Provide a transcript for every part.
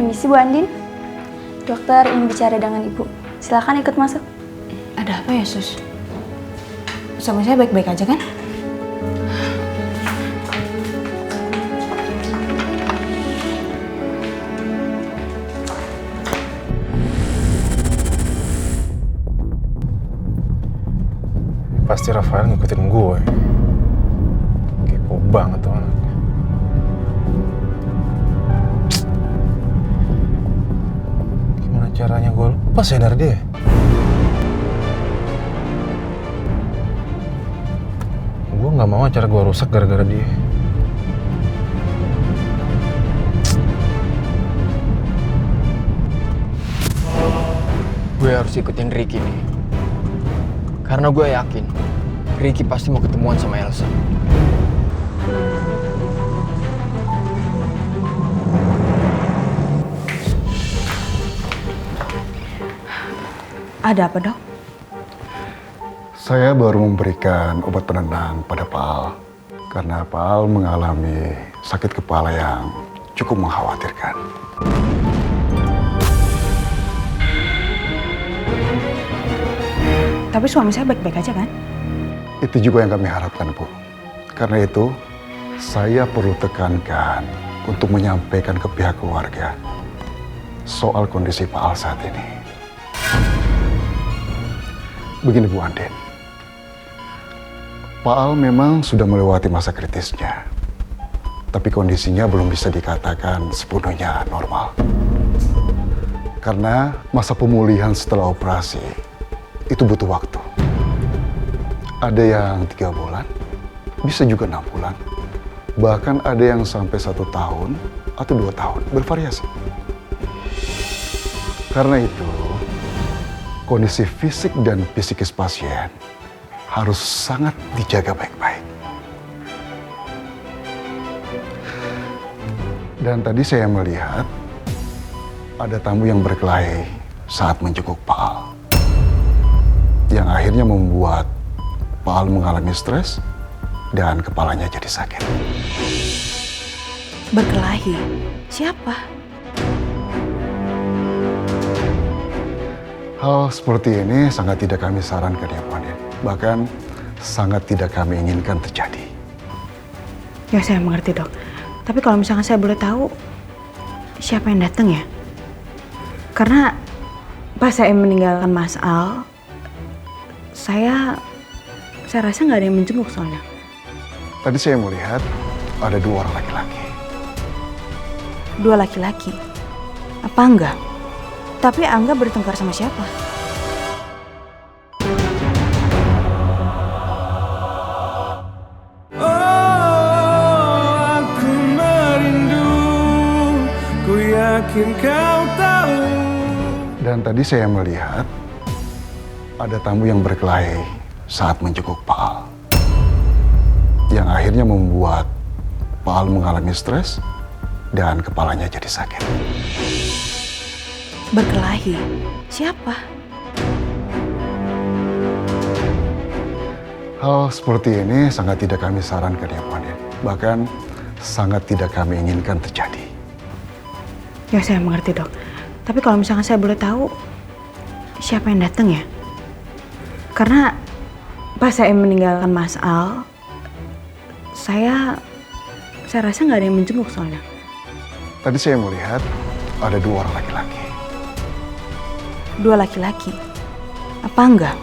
Permisi Bu Andin. Dokter ingin bicara dengan Ibu. Silakan ikut masuk. Ada apa ya, Sus? Suami saya baik-baik aja kan? Pasti Rafael ngikutin gue. Kepo banget tuh anaknya. Gimana caranya gue lepas ya dari dia? Gue gak mau acara gue rusak gara-gara dia. Gue harus ikutin Ricky nih. Karena gue yakin Ricky pasti mau ketemuan sama Elsa. Ada apa, Dok? Saya baru memberikan obat penenang pada Pak Al. Karena Pak Al mengalami sakit kepala yang cukup mengkhawatirkan. Tapi suami saya baik-baik aja kan? Itu juga yang kami harapkan, Bu. Karena itu, saya perlu tekankan untuk menyampaikan ke pihak keluarga soal kondisi Pak Al saat ini. Begini Bu Andin, Pak Al memang sudah melewati masa kritisnya, tapi kondisinya belum bisa dikatakan sepenuhnya normal. Karena masa pemulihan setelah operasi itu butuh waktu. Ada yang 3 bulan, bisa juga 6 bulan. Bahkan ada yang sampai 1 tahun atau 2 tahun, bervariasi. Karena itu, kondisi fisik dan psikis pasien harus sangat dijaga baik-baik. Dan tadi saya melihat ada tamu yang berkelahi saat menjenguk Pak Al. Yang akhirnya membuat Pak Al mengalami stres dan kepalanya jadi sakit. Berkelahi? Siapa? Hal seperti ini sangat tidak kami sarankan ya Bu Andin. Bahkan sangat tidak kami inginkan terjadi. Ya saya mengerti, Dok. Tapi kalau misalkan saya boleh tahu, siapa yang datang ya? Karena pas saya meninggalkan Mas Al, saya rasa nggak ada yang menjenguk soalnya. Tadi saya melihat ada 2 orang laki-laki. 2 laki-laki? Apa enggak? Tapi Angga bertengkar sama siapa? Aku merindu, ku yakin kau tahu. Dan tadi saya melihat ada tamu yang berkelahi saat menjenguk Pak Al. Yang akhirnya membuat Pak Al mengalami stres dan kepalanya jadi sakit. Berkelahi? Siapa? Hal seperti ini sangat tidak kami sarankan ya Bu Andin. Bahkan sangat tidak kami inginkan terjadi. Ya saya mengerti, Dok. Tapi kalau misalkan saya boleh tahu, siapa yang datang ya? Karena pas saya meninggalkan Mas Al, saya rasa nggak ada yang menjenguk soalnya. Tadi saya melihat ada 2 orang laki-laki. 2 laki-laki? Apa enggak?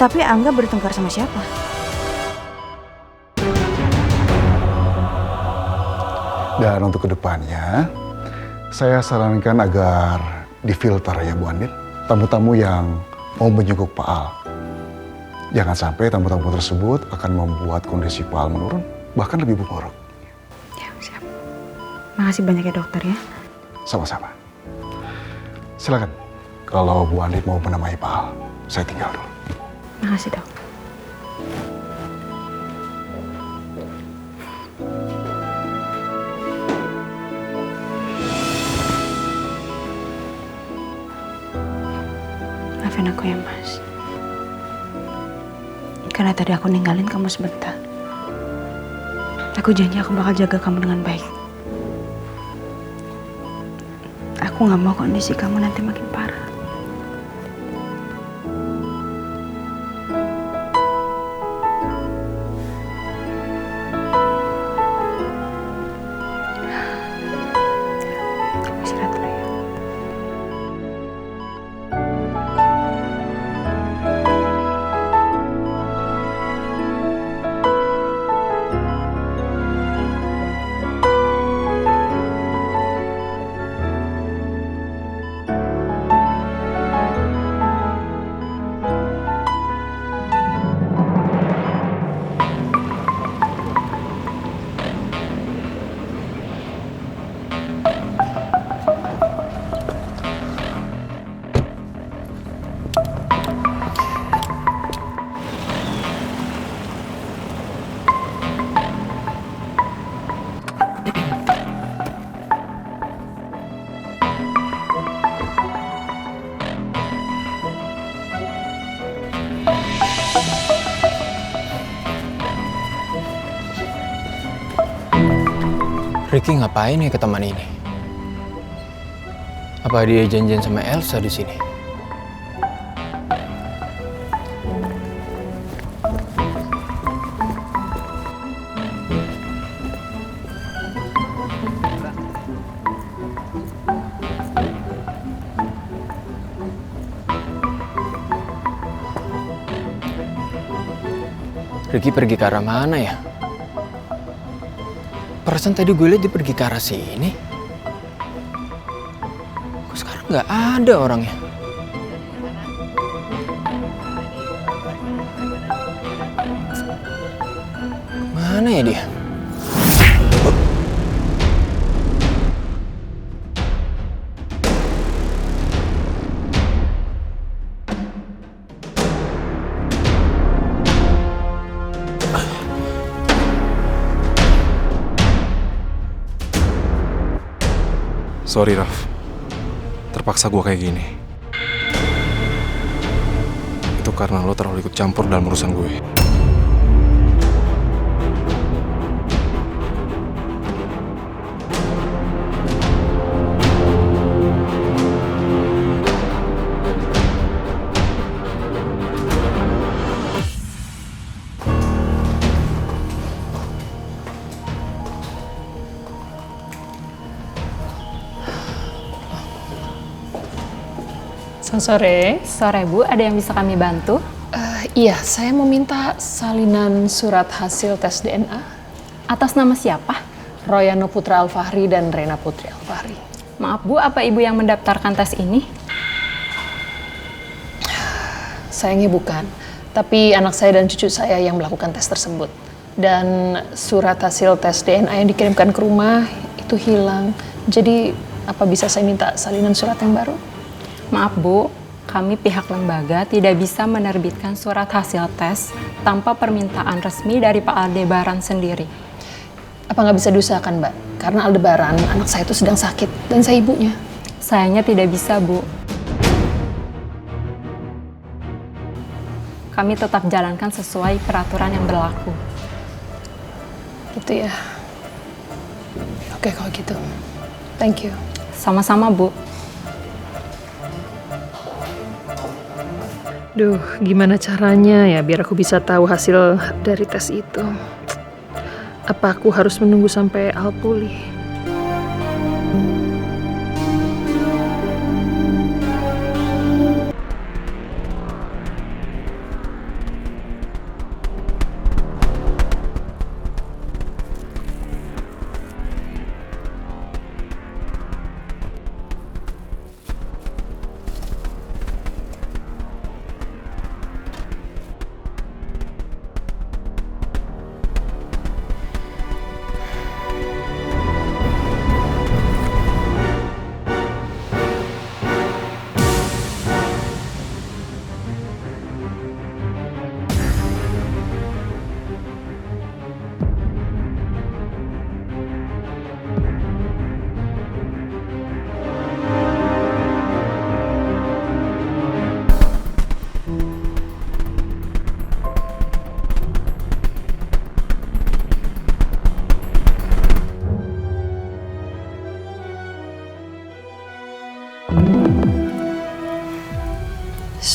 Tapi Angga bertengkar sama siapa? Dan untuk kedepannya, saya sarankan agar difilter ya Bu Andin. Tamu-tamu yang mau menjenguk Pak Al. Jangan sampai tamu-tamu tersebut akan membuat kondisi Pak Al menurun, bahkan lebih buruk. Ya, siap. Makasih banyak ya dokter ya. Sama-sama. Silakan. Kalau Bu Andin mau menemui Pak Al, saya tinggal dulu. Makasih, Dok. Maafin aku ya, Mas. Karena tadi aku ninggalin kamu sebentar. Aku janji aku bakal jaga kamu dengan baik. Aku nggak mau kondisi kamu nanti makin parah. Kamu istirahat dulu ya. Ricky ngapain ya ke taman ini? Apa dia janjian sama Elsa di sini? Ricky pergi ke arah mana ya? Perasaan tadi gue liat dia pergi ke arah sini. Kok sekarang nggak ada orangnya? Mana ya dia? Sorry Raf, terpaksa gue kayak gini. Itu karena lo terlalu ikut campur dalam urusan gue. Sore. Sore Bu, ada yang bisa kami bantu? Iya, saya mau minta salinan surat hasil tes DNA. Atas nama siapa? Royano Putra Alfahri dan Rena Putri Alfahri. Maaf Bu, apa Ibu yang mendaftarkan tes ini? Sayangnya bukan, tapi anak saya dan cucu saya yang melakukan tes tersebut. Dan surat hasil tes DNA yang dikirimkan ke rumah itu hilang. Jadi, apa bisa saya minta salinan surat yang baru? Maaf Bu, kami pihak lembaga tidak bisa menerbitkan surat hasil tes tanpa permintaan resmi dari Pak Aldebaran sendiri. Apa nggak bisa diusahakan, Mbak? Karena Aldebaran, anak saya itu sedang sakit dan saya ibunya. Sayangnya tidak bisa Bu. Kami tetap jalankan sesuai peraturan yang berlaku. Gitu ya. Oke kalau gitu. Thank you. Sama-sama Bu. Duh, gimana caranya ya biar aku bisa tahu hasil dari tes itu? Apa aku harus menunggu sampai Al pulih?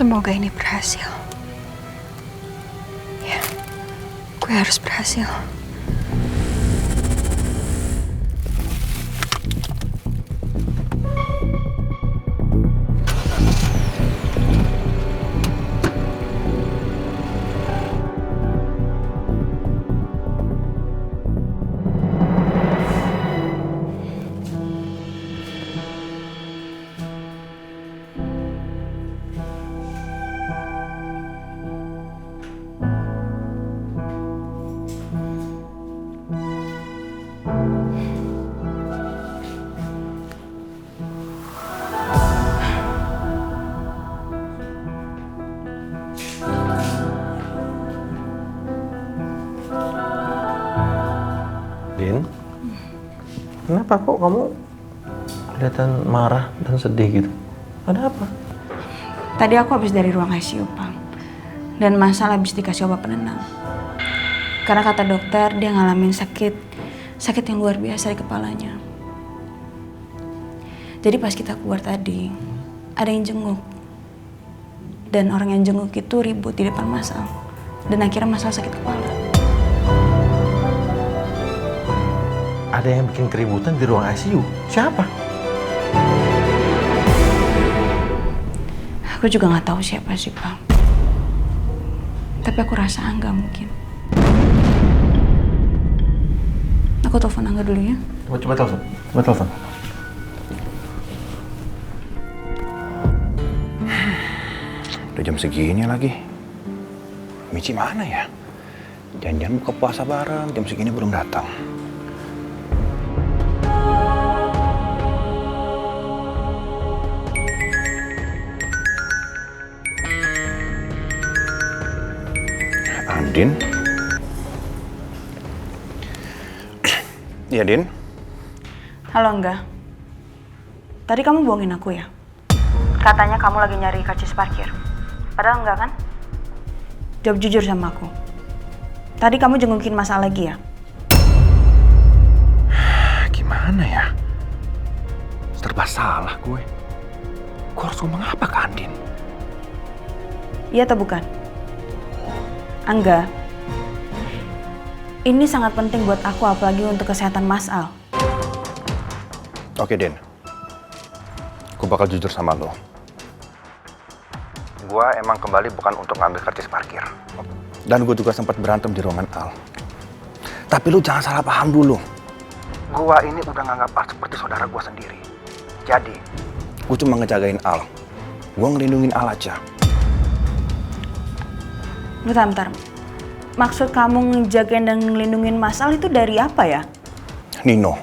Semoga ini berhasil. Ya, gue harus berhasil. Din, kenapa kok kamu kelihatan marah dan sedih gitu? Ada apa? Tadi aku habis dari ruang ICU, Pang. Dan Mas Al habis dikasih obat penenang. Karena kata dokter dia ngalamin sakit yang luar biasa di kepalanya. Jadi pas kita keluar tadi, ada yang jenguk. Dan orang yang jenguk itu ribut di depan Mas Al. Dan akhirnya Mas Al sakit kepala. Ada yang bikin keributan di ruang ICU? Siapa? Aku juga nggak tahu siapa sih, Bang. Tapi aku rasa Angga mungkin. Aku telepon Angga dulu ya. Coba telepon. Coba telepon. Udah jam segini lagi. Michi mana ya? Jangan-jangan buka puasa bareng, jam segini belum datang. Din? Iya, Din? Halo, Angga. Tadi kamu bohongin aku ya? Katanya kamu lagi nyari karcis parkir. Padahal enggak kan? Jawab jujur sama aku. Tadi kamu jengukin Mas Al lagi ya? Gimana ya? Serba salah gue. Gue harus ngomong apa ke Andin? Iya atau bukan? Angga, ini sangat penting buat aku, apalagi untuk kesehatan Mas Al. Oke, Din. Gue bakal jujur sama lo. Gue emang kembali bukan untuk ngambil karcis parkir. Dan gue juga sempat berantem di ruangan Al. Tapi lu jangan salah paham dulu. Gue ini udah nganggap Al seperti saudara gue sendiri. Jadi, gue cuma ngejagain Al. Gue ngelindungin Al aja. Bentar. Maksud kamu ngejagain dan ngelindungin Mas Al itu dari apa ya? Nino.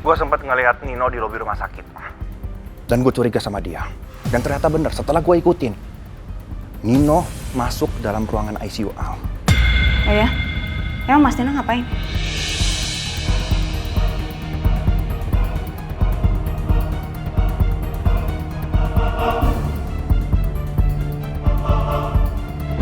Gue sempat ngelihat Nino di lobi rumah sakit. Dan gue curiga sama dia. Dan ternyata benar, setelah gue ikutin, Nino masuk dalam ruangan ICU Al. Oh ya? Emang Mas Nino ngapain?